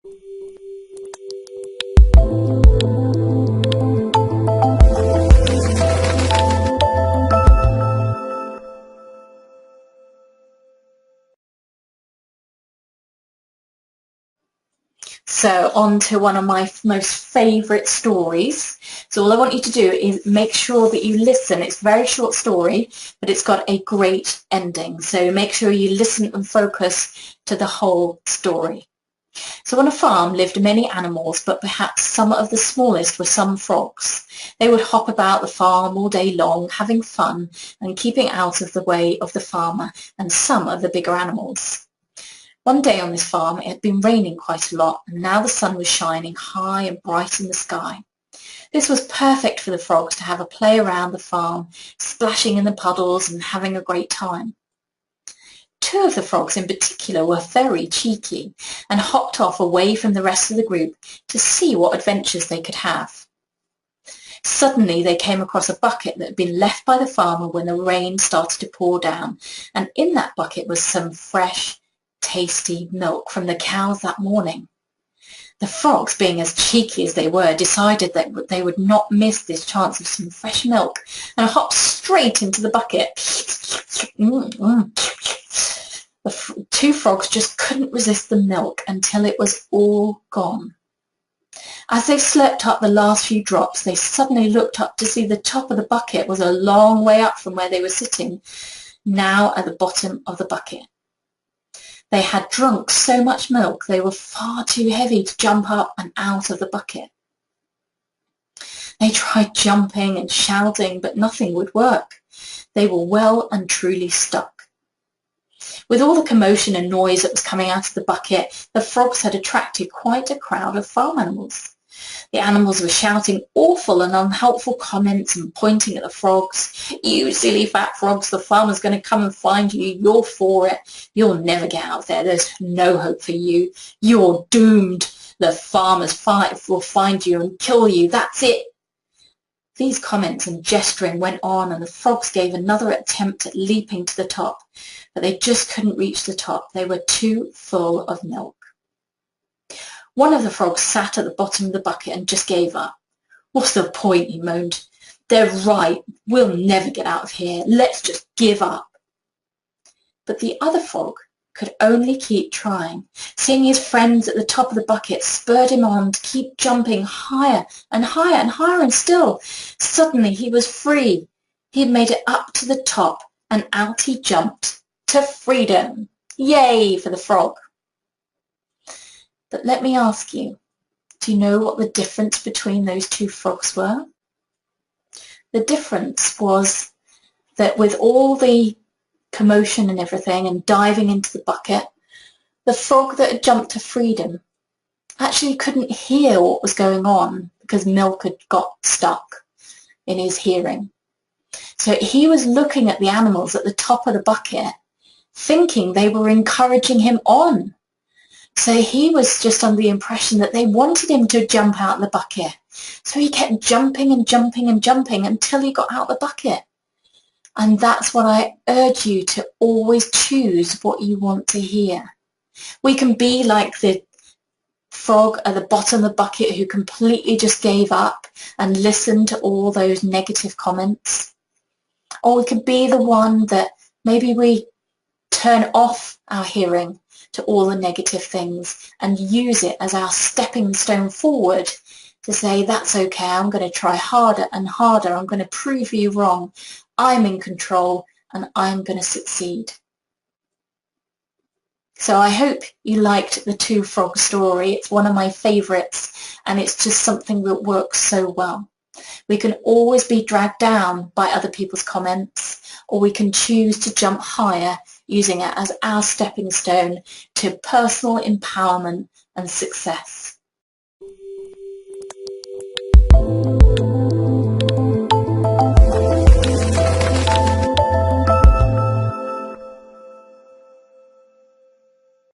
So on to one of my most favourite stories. So all I want you to do is make sure that you listen. It's a very short story, but it's got a great ending. So make sure you listen and focus to the whole story. So on a farm lived many animals, but perhaps some of the smallest were some frogs. They would hop about the farm all day long, having fun and keeping out of the way of the farmer and some of the bigger animals. One day on this farm it had been raining quite a lot, and now the sun was shining high and bright in the sky. This was perfect for the frogs to have a play around the farm, splashing in the puddles and having a great time. Two of the frogs in particular were very cheeky and hopped off away from the rest of the group to see what adventures they could have. Suddenly they came across a bucket that had been left by the farmer when the rain started to pour down, and in that bucket was some fresh, tasty milk from the cows that morning. The frogs, being as cheeky as they were, decided that they would not miss this chance of some fresh milk and hopped straight into the bucket. The two frogs just couldn't resist the milk until it was all gone. As they slurped up the last few drops, they suddenly looked up to see the top of the bucket was a long way up from where they were sitting, now at the bottom of the bucket. They had drunk so much milk they were far too heavy to jump up and out of the bucket. They tried jumping and shouting, but nothing would work. They were well and truly stuck. With all the commotion and noise that was coming out of the bucket, the frogs had attracted quite a crowd of farm animals. The animals were shouting awful and unhelpful comments and pointing at the frogs. "You silly fat frogs, the farmer's going to come and find you. You're for it. You'll never get out of there. There's no hope for you. You're doomed. The farmer's will find you and kill you. That's it." These comments and gesturing went on, and the frogs gave another attempt at leaping to the top, but they just couldn't reach the top. They were too full of milk. One of the frogs sat at the bottom of the bucket and just gave up. "What's the point?" he moaned. "They're right. We'll never get out of here. Let's just give up." But the other frog could only keep trying. Seeing his friends at the top of the bucket spurred him on to keep jumping higher and higher and higher, and still, suddenly he was free. He had made it up to the top, and out he jumped to freedom. Yay for the frog! But let me ask you, do you know what the difference between those two frogs were? The difference was that with all the commotion and everything and diving into the bucket, the frog that had jumped to freedom actually couldn't hear what was going on because milk had got stuck in his hearing. So he was looking at the animals at the top of the bucket, thinking they were encouraging him on. So he was just under the impression that they wanted him to jump out of the bucket. So he kept jumping and jumping and jumping until he got out of the bucket. And that's what I urge you to always choose what you want to hear. We can be like the frog at the bottom of the bucket who completely just gave up and listened to all those negative comments. Or we could be the one that maybe we turn off our hearing to all the negative things and use it as our stepping stone forward to say, that's okay, I'm going to try harder and harder, I'm going to prove you wrong, I'm in control and I'm going to succeed. So I hope you liked the two frog story. It's one of my favourites, and it's just something that works so well. We can always be dragged down by other people's comments, or we can choose to jump higher using it as our stepping stone to personal empowerment and success.